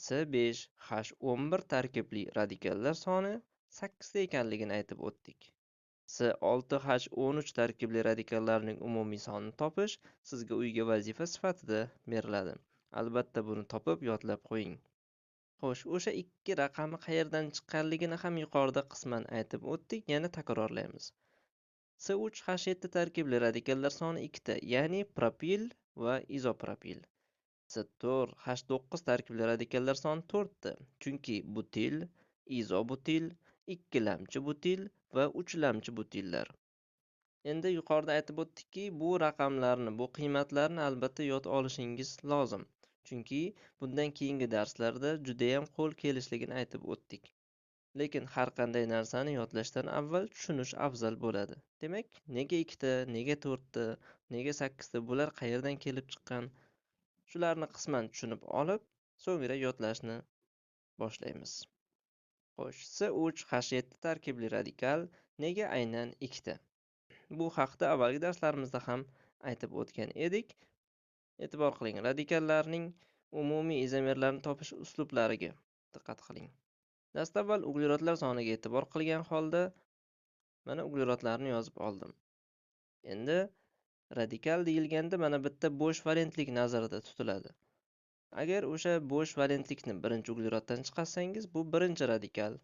C5H11 tarkibli radikallar soni 8 ta ekanligini aytib o'tdik. C6H13 tarkibli radikallarning umumiy sonini topish sizga uyga vazifa sifatida beriladi. Albatta buni topib yodlab qo'ying. Xo'sh, o'sha ikki raqami qayerdan chiqqanligini ham yuqorida qisman aytib o'tdik, yana takrorlaymiz. C3H7 tarkibli radikallar soni 2 ta, ya'ni propil va izopropil. C4H9 tarkibli radikallar soni 4 ta, chunki butil, izobutil, ikkilamchi butil va uchlamchi butillar. Endi yuqorida aytib o'tdikki, bu raqamlarni, bu qiymatlarni albatta yod olishingiz lozim. Chunki bundan keyingi darslarda judayam qo'l kelishligini aytib o'tdik. Lekin har qanday narsani yodlashdan avval tushunish afzal bo'ladi. Demak, nega 2 ta, nega 4 ta, nega 8 ta, bular qayerdan kelib chiqqan? Shularni qisman tushunib olib, so'ngra yodlashni boshlaymiz. Xo'sh, Si3H7 tarkibli radikal nega aynan 2 ta? Bu haqda avvalgi darslarimizda ham aytib o'tgan edik. E'tibor qiling, radikallarning umumiy izomerlarni topish uslublariga diqqat qiling. Dastavval uglerodlar soniga e'tibor qilgan holda mana uglerodlarni yozib oldim. Endi radikal deyilganda mana bitta bo'sh valentlik nazarda tutiladi. Agar o'sha bo'sh valentlikni birinchi ugleroddan chiqarsangiz, bu birinchi radikal.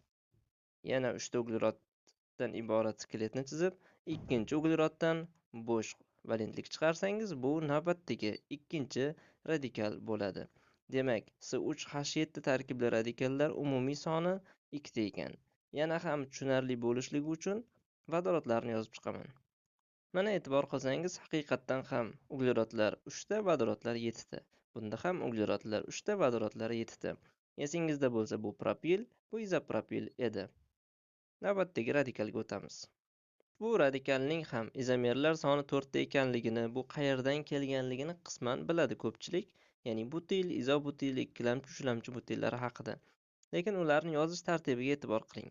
Yana 3 ta ugleroddan iborat skeletni chizib, ikkinchi ugleroddan bo'sh valentlik chiqarsangiz, bu navbatdagi ikkinchi radikal bo'ladi. Demak, Si3H7 tarkibli radikallar umumiy soni 2 ta ekan. Yana ham tushunarli bo'lishligi uchun vodorodlarni yozib chiqaman. Mana e'tibor qilsangiz, haqiqatdan ham uglerodlar 3 ta, vodorodlar 7 ta. Bunda ham uglerodlar 3 ta, vodorodlar 7 ta. Esingizda bo'lsa, bu propil, bu izopropil edi. Navbatdagi radikalga o'tamiz. Bu radikalning ham izomerlar soni 4 ta ekanligini, bu qayerdan kelganligini qisman biladi ko'pchilik, ya'ni butil, izobutil, ikkilamchi, uchlamchi butillari haqida. Lekin ularni yozish tartibiga e'tibor qiling.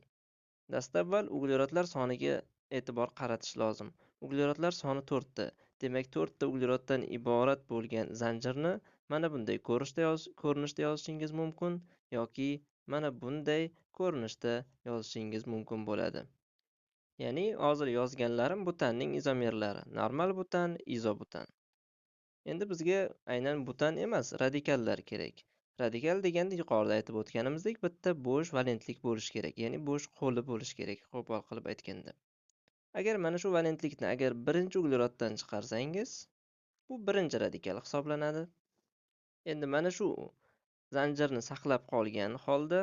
Dastavval uglerodlar soniga e'tibor qaratish lozim. Uglerodlar soni 4 ta. Demak, 4 ta ugleroddan iborat bo'lgan zanjirni mana bunday ko'rinishda yozishingiz mumkin yoki mana bunday ko'rinishda yozishingiz mumkin bo'ladi. Ya'ni hozir yozganlarim butanning izomerlari. Normal butan, izobutan. Endi bizga aynan butan emas, radikallar kerak. Radikal deganda yuqorida aytib o'tganimizdek, bitta bo'sh valentlik bo'lishi kerak, ya'ni bo'sh qo'li bo'lishi kerak, qo'pol qilib aytganda. Agar mana shu valentlikni agar birinchi ugleroddan chiqarsangiz, bu birinchi radikal hisoblanadi. Endi mana shu zanjirni saqlab qolgan holda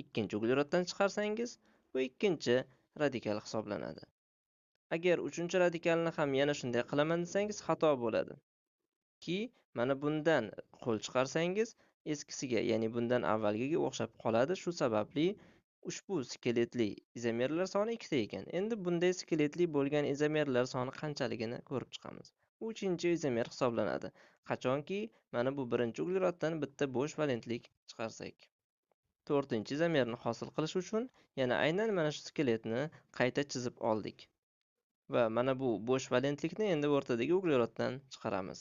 ikkinchi ugleroddan chiqarsangiz, bu ikkinchi radikal hisoblanadi. Agar uchinchi radikalni ham yana shunday qilaman desangiz, xato bo'ladi. Mana bundan qo'l chiqarsangiz, eskisiga, ya'ni bundan avvalgiga o'xshab qoladi. Shu sababli ushbu skeletli izomerlar soni 2 ta ekan. Endi bunday skeletli bo'lgan izomerlar soni qanchaligini ko'rib chiqamiz. 3-chi izomer hisoblanadi. Qachonki mana bu birinchi ugleroddan bitta bo'sh valentlik chiqarsak. 4-chi izomerni hosil qilish uchun yana aynan mana shu skeletni qayta chizib oldik. Va mana bu bo'sh valentlikni endi o'rtadagi ugleroddan chiqaramiz.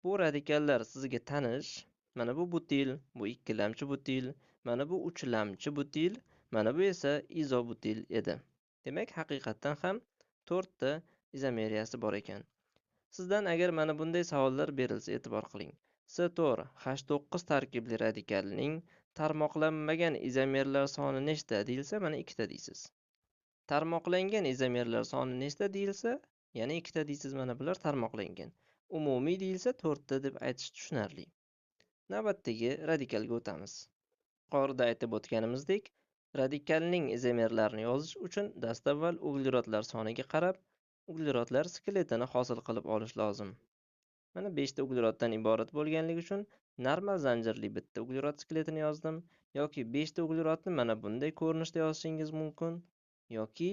Bu radikallar sizga tanish. Mana bu butil, bu ikkilamchi butil, mana bu uchlamchi butil, mana bu esa izobutil edi. Demak, haqiqatdan ham 4 ta izomeriyasi bor ekan. Sizdan agar mana bunday savollar berilsa, e'tibor qiling. Si4H9 tarkibli radikalning tarmoqlanmagan izomerlar soni nechta deyilsa, mana 2 ta deysiz. Tarmoqlangan izomerlar soni nechta deyilsa, yana 2 ta deysiz. Mana bular tarmoqlangan. Umumiy deyilsa 4 ta deb aytish tushunarli. Navbatdagi radikalga o'tamiz. Yuqorida aytib o'tganimizdek, radikalning izomerlarini yozish uchun dastavval uglerodlar soniga qarab, uglerodlar skeletini hosil qilib olish lozim. Mana 5 ta ugleroddan iborat bo'lganligi uchun normal zanjirli bitta uglerod skeletini yozdim, yoki 5 ta uglerodni mana bunday ko'rinishda yozishingiz mumkin, yoki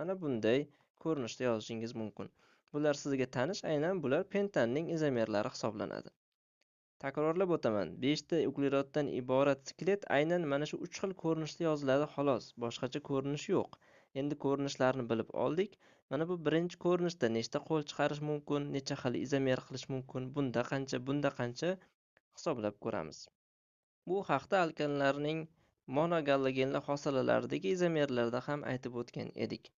mana bunday ko'rinishda yozishingiz mumkin. Bular sizga tanish, aynan bular pentanning izomerlari hisoblanadi. Takrorlab o'taman, 5 ta ugleroddan iborat skelet aynan mana shu 3 xil ko'rinishda yoziladi xolos, boshqacha ko'rinish yo'q. Endi ko'rinishlarni bilib oldik. Mana bu birinchi ko'rinishda nechta qo'l chiqarish mumkin, necha xil izomer qilish mumkin, bunda qancha hisoblab ko'ramiz. Bu haqda alkanlarning monogallogenli hosilalaridagi izomerlarda ham aytib o'tgan edik.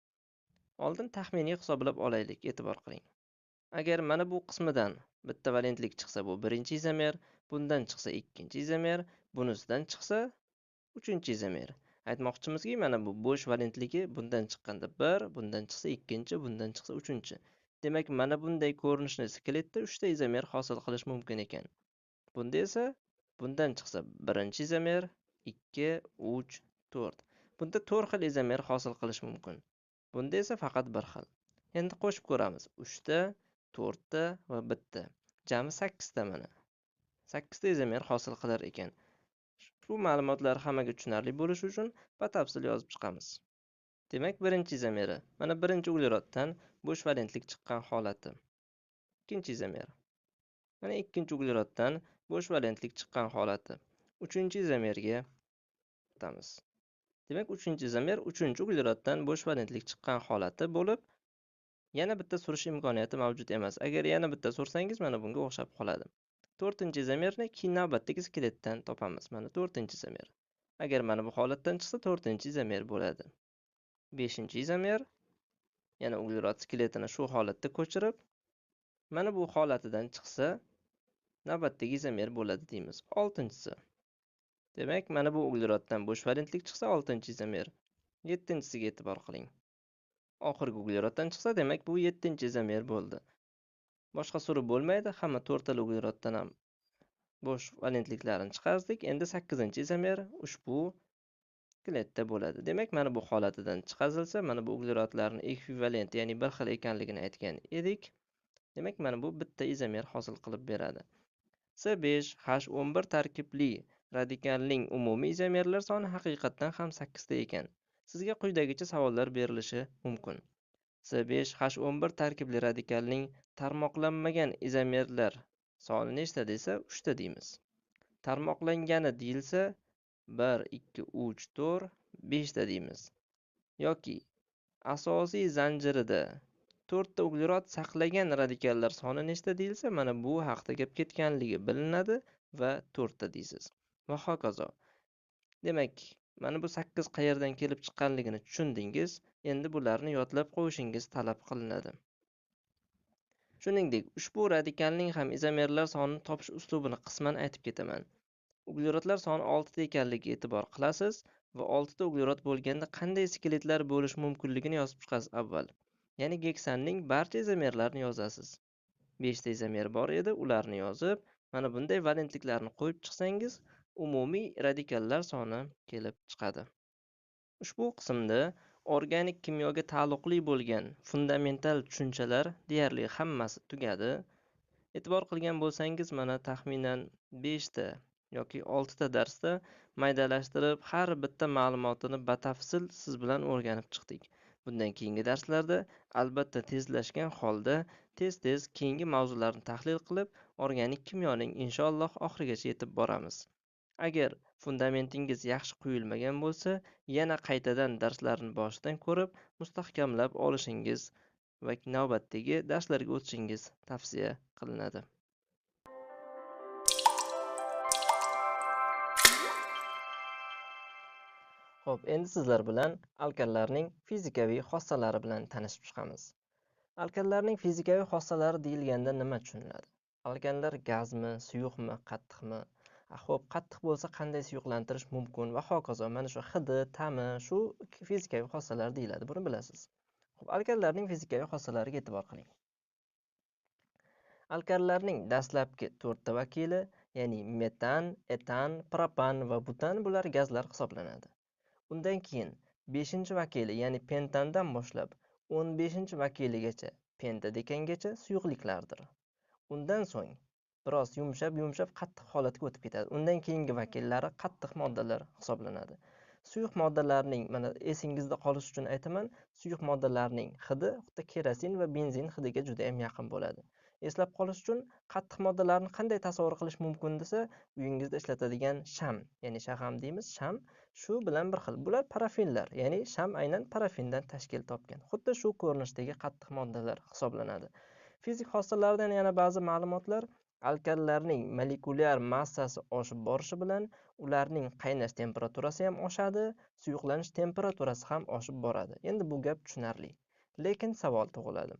Oldin taxminiy hisoblab olaylik, e'tibor qiling. Agar mana bu qismidan bitta valentlik chiqsa, bu birinchi izomer, bundan chiqsa ikkinchi izomer, bunisidan chiqsa uchinchi izomer. Aytmoqchimizki, mana bu bo'sh valentligi bundan chiqqanda 1, bundan chiqsa ikkinchi, bundan chiqsa uchinchi. Demak, mana bunday ko'rinishni skeletda 3 ta izomer hosil qilish mumkin ekan. Bunda esa bundan chiqsa birinchi izomer, 2, 3, 4. Bunda 4 xil izomer hosil qilish mumkin. Bunda esa faqat bir xil. Endi qo'shib ko'ramiz. 3 ta, 4 ta va 1 ta. Jami 8 ta mana. 8 ta izomer hosil qilar ekan. Bu ma'lumotlar hammaga tushunarli bo'lishi uchun batafsil yozib chiqamiz. Demak, birinchi izomeri. Mana birinchi ugleroddan bo'sh valentlik chiqqan holati. Ikkinchi izomer. Mana ikkinchi ugleroddan bo'sh valentlik chiqqan holati. Uchinchi izomerga o'tamiz. Demak, uchinchi izomer uchinchi ugleroddan bo'sh valentlik chiqqan holati bo'lib, yana bitta surish imkoniyati mavjud emas. Agar yana bitta sursangiz, mana bunga o'xshab qoladi. To'rtinchi izomerni keyin navbatdagi skeletdan topamiz. Mana to'rtinchi izomer. Agar mana bu holatdan chiqsa, to'rtinchi izomer bo'ladi. Beshinchi izomer, yana uglerod skeletini shu holatda ko'chirib, mana bu holatidan chiqsa, navbatdagi izomer bo'ladi deymiz. Oltinchisi. Demak, mana bu ugleroddan bo'sh valentlik chiqsa, oltinchi izomer. Yettinchisiga e'tibor qiling. Oxirgi ugleroddan chiqsa, demak bu 7-izomer bo'ldi. Boshqa surib bo'lmaydi, hamma to'rttala ugleroddan ham bo'sh valentliklarini chiqardik. Endi 8-izomer ushbu skeletda bo'ladi. Demak, mana bu holatidan chiqazilsa, mana bu uglerodlarning ekvivalent, ya'ni bir xil ekanligini aytgan edik. Demak, mana bu bitta izomer hosil qilib beradi. C5H11 tarkibli radikalning umumiy izomerlar soni haqiqatdan ham 8 ta ekan. Sizga quyidagicha savollar berilishi mumkin. C5H11 tarkibli radikalning tarmoqlanmagan izomerlar soni nechta desa, 3 ta deymiz. Tarmoqlangani deyilsa 1, 2, 3, 4, 5 ta deymiz. Yoki asosiy zanjirida 4 ta uglerod saqlagan radikallar soni nechta deyilsa, mana bu haqda gap ketganligi bilinadi va 4 ta deysiz. Va hokazo. Demak, mana bu 8 qayerdan kelib chiqqanligini tushundingiz. Endi bularni yodlab qo'yishingiz talab qilinadi. Shuningdek, ushbu radikalning ham izomerlar sonini topish uslubini qisman aytib ketaman. Uglerodlar soni 6 ta ekanligiga e'tibor qilasiz va 6 ta uglerod bo'lganda qanday skeletlar bo'lishi mumkinligini yozib chiqasiz avval. Ya'ni geksanning barcha izomerlarini yozasiz. 5 ta izomer bor edi, ularni yozib, mana bunday valentliklarni qo'yib chiqsangiz, umumiy radikallar soni kelib chiqadi. Ushbu qismda organik kimyoga taalluqli bo'lgan fundamental tushunchalar deyarli hammasi tugadi. E'tibor qilgan bo'lsangiz, mana taxminan 5 ta yoki 6 ta darsda maydalashtirib har bitta ma'lumotini batafsil siz bilan o'rganib chiqdik. Bundan keyingi darslarda albatta tezlashgan holda tez-tez keyingi mavzularni tahlil qilib, organik kimyoning inshaalloh oxirigacha yetib boramiz. Agar fundamentingiz yaxshi quyilmagan bo'lsa, yana qaytadan darslarni boshidan ko'rib, mustahkamlab olishingiz va navbatdagi darslarga o'tishingiz tavsiya qilinadi. Xo'p, endi sizlar bilan alkanlarning fizikaviy xossalari bilan tanishib chiqamiz. Alkanlarning fizikaviy xossalari deyilganda nima tushuniladi? Alkanlar gazmi, suyuqmi, qattiqmi? Xo'p, qattiq bo'lsa qanday suyuqlantirish mumkin va hokazo. Mana shu hidi, ta'mi, shu fizikaviy xossalar deyiladi. Buni bilasiz. Xo'p, alkanlarning fizikaviy xossalariga e'tibor qiling. Alkanlarning dastlabki 4 ta vakili, ya'ni metan, etan, propan va butan bular gazlar hisoblanadi. Undan keyin 5-vakili, ya'ni pentandan boshlab 15-vakiligacha, pentadekangacha suyuqliklardir. Undan so'ng biroz yumshab qattiq holatga o'tib ketadi. Undan keyingi vakillari qattiq moddalar hisoblanadi. Suyuq moddalarning, mana esingizda qolishi uchun aytaman, suyuq moddalarning hidi xuddi kerosin va benzin hidiga juda ham yaqin bo'ladi. Eslab qolish uchun qattiq moddalarni qanday tasavvur qilish mumkin desa, uyingizda ishlatadigan sham, ya'ni shaham deymiz, sham shu bilan bir xil. Bular parafinlar, ya'ni sham aynan parafindan tashkil topgan. Xuddi shu ko'rinishdagi qattiq moddalar hisoblanadi. Fizik xossalaridan yana ba'zi ma'lumotlar: alkanlarning molekulyar massasi oshib borishi bilan ularning qaynash temperaturasi ham oshadi, suyuqlanish temperaturasi ham oshib boradi. Endi bu gap tushunarli. Lekin savol tug'iladi.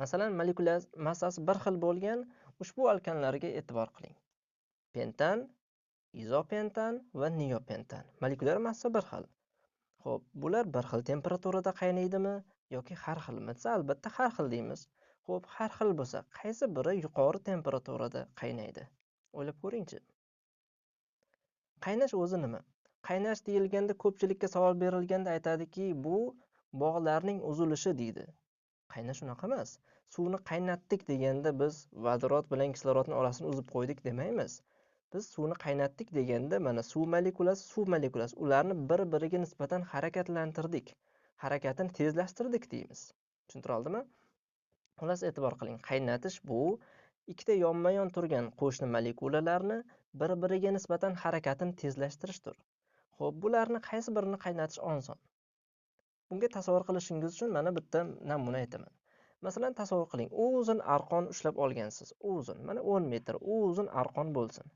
Masalan, molekulyar massasi bir xil bo'lgan ushbu alkanlarga e'tibor qiling. Pentan, izopentan va neopentan. Molekulyar massa bir xil. Xo'p, bular bir xil temperaturada qaynaydimi yoki har xilmi? Albatta har xil deymiz. Xo'p, har xil bo'lsa, qaysi biri yuqori temperaturada qaynaydi? O'ylab ko'ringchi. Qaynash o'zi nima? Qaynash deyilganda ko'pchilikka savol berilganda aytadiki, bu bog'larning uzilishi deydi. Qaynash unaqa emas. Suvni qaynatdik deganda biz vodorod bilan kislorodning orasini uzib qo'ydik demaymiz. Biz suvni qaynatdik deganda mana suv molekulasi ularni bir-biriga nisbatan harakatlantirdik. Harakatini tezlashtirdik deymiz. Tushuntira oldimmi? Xullas e'tibor qiling, qaynatish bu ikkita yonma-yon turgan qo'shni molekulalarni bir-biriga nisbatan harakatini tezlashtirishdir. Xo'p, bularni qaysi birini qaynatish oson? Bunga tasavvur qilishingiz uchun mana bitta namuna aytaman. Masalan, tasavvur qiling, uzun arqon ushlab olgansiz. Uzun, mana 10 metr uzun arqon bo'lsin.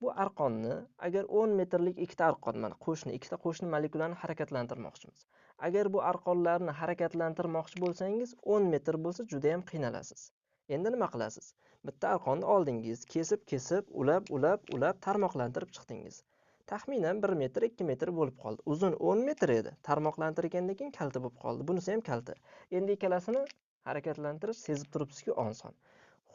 Bu arqonni agar 10 metrlik ikkita arqon, mana ikkita qo'shni molekularni harakatlantirmoqchimiz. Agar bu arqonlarni harakatlantirmoqchi bo'lsangiz, 10 metr bo'lsa juda ham qiynalasiz. Endi nima qilasiz? Bitta arqonni oldingiz, kesib, ulab tarmoqlantirib chiqdingiz. Taxminan 1 metr, 2 metr bo'lib qoldi. Uzun 10 metr edi. Tarmoqlantirgandan keyin kalta bo'lib qoldi. Bunisi ham kalta. Endi ikkalasini harakatlantirish sezib turibsizki oson.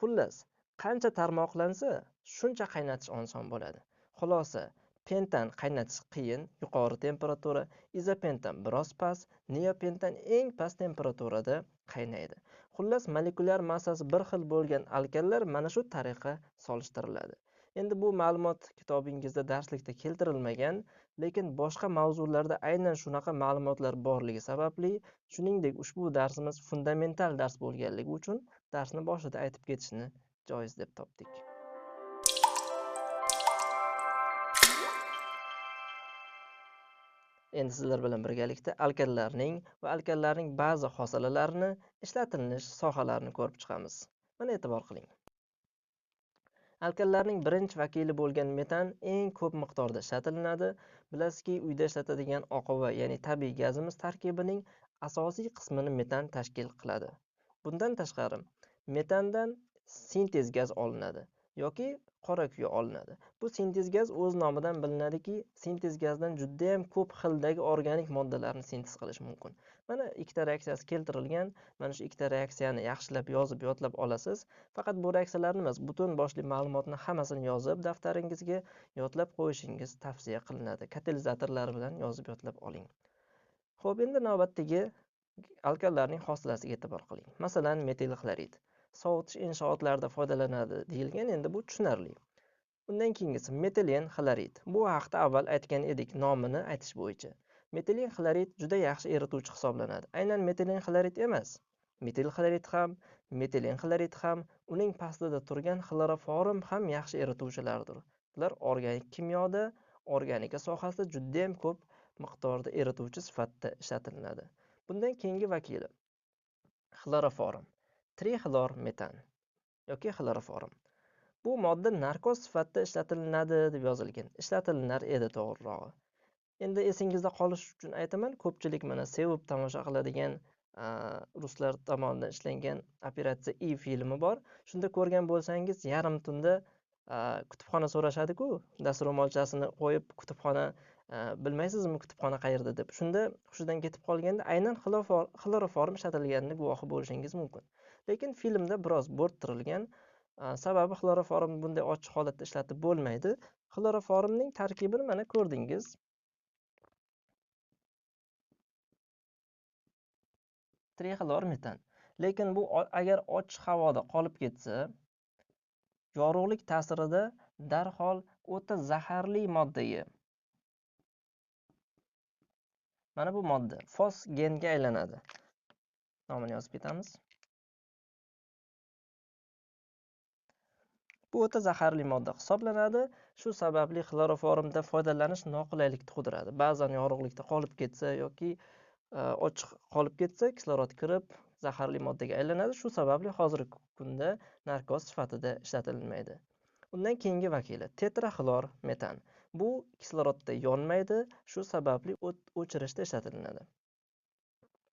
Xullas, qancha tarmoqlansa, shuncha qaynatish oson bo'ladi. Xulosa, pentan qaynatish qiyin, yuqori temperatura, izopentan biroz past, neopentan eng past temperaturada qaynaydi. Xullas, molekulyar massasi bir xil bo'lgan alkanlar mana shu tariqa solishtiriladi. Endi bu ma'lumot kitobingizda darslikda keltirilmagan, lekin boshqa mavzularda aynan shunaqa ma'lumotlar borligi sababli, shuningdek ushbu darsimiz fundamental dars bo'lganligi uchun darsni boshida aytib ketishni joiz deb topdik. Endi sizlar bilan birgalikda alkanlarning va alkanlarning ba'zi xosalalarini, ishlatilinish sohalarini ko'rib chiqamiz. Mana e'tibor qiling. Alkanlarning birinchi vakili bo'lgan metan eng ko'p miqdorda ishlatilinadi. Bilasizki, uyda ishlatadigan oqova, ya'ni tabiiy gazimiz tarkibining asosiy qismini metan tashkil qiladi. Bundan tashqari, metandan sintez gaz olinadi yoki qora kuya olinadi. Bu sintez gaz o'z nomidan bilinadiki, sintez gazdan juda ham ko'p xildagi organik moddalarni sintez qilish mumkin. Mana ikkita reaksiyasi keltirilgan. Mana shu ikkita reaksiyani yaxshilab yozib, yodlab olasiz. Faqat bu reaksiyalarni emas, butun boshli ma'lumotni hammasini yozib, daftaringizga yodlab qo'yishingiz tavsiya qilinadi. Katalizatorlar bilan yozib yodlab oling. Xo'p, endi navbatdagi alkanlarning xosalasiga e'tibor qiling. Masalan, metil xlorid. Sovutish inshootlarida foydalanadi deyilgan, endi bu tushunarli. Undan keyingisi metilen xlorid. Bu haqda avval aytgan edik, nomini aytish bo'yicha. Metilen xlorid juda yaxshi erituvchi hisoblanadi. Aynan metilen xlorid emas, metil xlorid ham, metilen xlorid ham, uning pastida turgan xloroform ham yaxshi erituvchilardir. Bular organik kimyoda, organika sohasida juda ham ko'p miqdorda erituvchi sifatida ishlatilinadi. Bundan keyingi vakili xloroform, trixlor metan yoki xloroform. Bu modda narkoz sifatida ishlatilinadi deb yozilgan. Ishlatilar edi to'g'rirog'i. Endi esingizda qolish uchun aytaman, ko'pchilik mana sevib tomosha qiladigan ruslar tomonidan ishlangan Operatsiya I filmi bor. Shunda ko'rgan bo'lsangiz, yarim tunda kutubxona so'rashadi-ku, dastro'molchasini qo'yib kutubxona bilmaysizmi kutubxona qayerda deb. Shunda hushidan ketib qolganda aynan xloroform ishlatilganini guvohi bo'lishingiz mumkin. Lekin filmda biroz bo'rttirilgan. Sababi xloroform bunday ochiq holatda ishlatib bo'lmaydi. Xloroformning tarkibini mana ko'rdingiz. Trixlor metan. Lekin bu agar ochiq havoda qolib ketsa, yorug'lik ta'sirida darhol o'ta zaharli moddaga, mana bu modda fosgenga aylanadi. Nomini yozib ketamiz. Bu o'ta zaharli modda hisoblanadi. Shu sababli xloroformda foydalanish noqulaylik tug'diradi. Ba'zan yorug'likda qolib ketsa yoki ochiq qolib ketsa, kislorod kirib zaharli moddaga aylanadi. Shu sababli hozirgi kunda narkoz sifatida ishlatilmaydi. Undan keyingi vakili tetraxlor metan. Bu kislorodda yonmaydi, shu sababli o't o'chirishda ishlatiladi.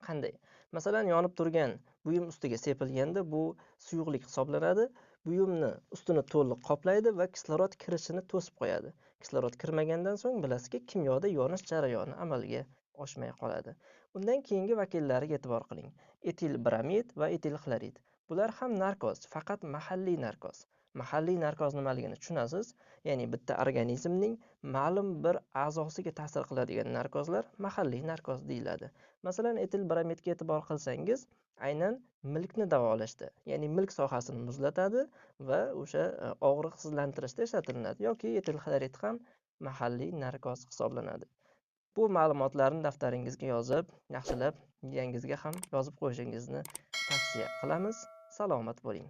Qanday? Masalan, yonib turgan buyum ustiga sepilganda bu suyuqlik hisoblanadi. Buyumni ustini to'liq qoplaydi va kislorod kirishini to'sib qo'yadi. Kislorod kirmagandan so'ng bilasizki, kimyoda yonish jarayoni amalga oshmay qoladi. Undan keyingi vakillariga e'tibor qiling. Etil bramid va etil xlorid. Bular ham narkoz, faqat mahalliy narkoz. mahalliy narkoz nimaligini tushunasiz. Ya'ni bitta organizmning ma'lum bir a'zosiga ta'sir qiladigan narkozlar mahalliy narkoz deyiladi. Masalan, etil bromidga e'tibor qilsangiz, aynan milkni davolashda, ya'ni milk sohasini muzlatadi va o'sha og'riqsizlantirishda ishlatiladi. Yoki etil xlorid ham mahalliy narkoz hisoblanadi. Bu ma'lumotlarni daftaringizga yozib, yaxshilab miyangizga ham yozib qo'yishingizni tavsiya qilamiz. Salomat bo'ling.